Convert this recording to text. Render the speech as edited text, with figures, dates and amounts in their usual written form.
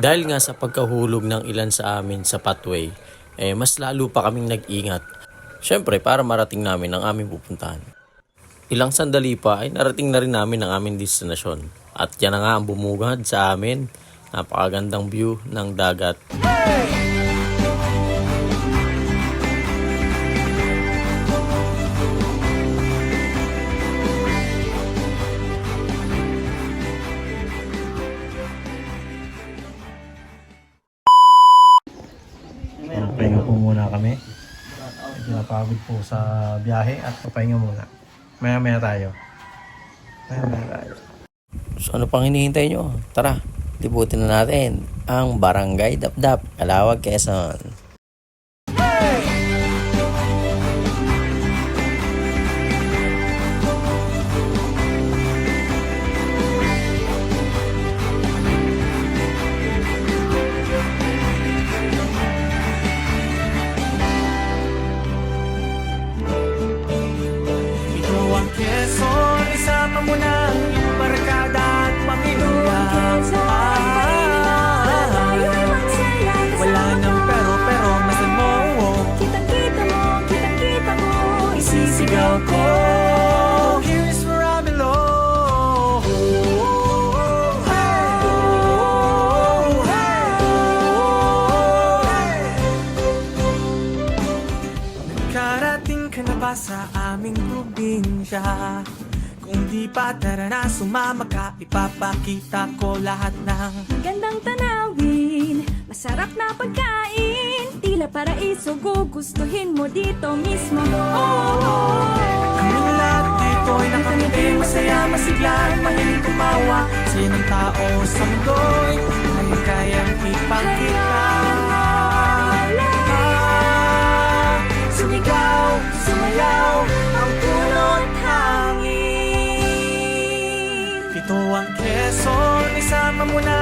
Dahil nga sa pagkahulog ng ilan sa amin sa pathway, mas lalo pa kaming nag-ingat. Siyempre para marating namin ang aming pupuntahan. Ilang sandali pa ay narating na rin namin ang aming destinasyon. At yan na nga ang bumugad sa amin. Napakagandang view ng dagat. Papahinga po muna kami. Pinapagod po sa biyahe at papahinga muna. Maya-maya tayo. So ano pang hinihintay nyo? Tara, libutin na natin ang Barangay Dapdap, Calawag, Quezon. Quezon, isama mo na ang iyong barkada at pamilya. Wala nang pero masan mo. Kitang-kita mo, isisigaw ko. Here is where I belong. Karating ka na ba sa aming probinsya? Kung di pa tara na, sumama ka. Ipapakita ko lahat ng Gandang tanawin, masarap na pagkain, tila paraiso, gugustuhin mo dito mismo. Kaming lahat dito ay nakangiti, masaya, masigla, mahilig tumawa. Saya ng tao sa mundo'y kayang ipakita. Sumigaw, sumayaw, ang punot hangin. Ito ang Quezon, isama mo na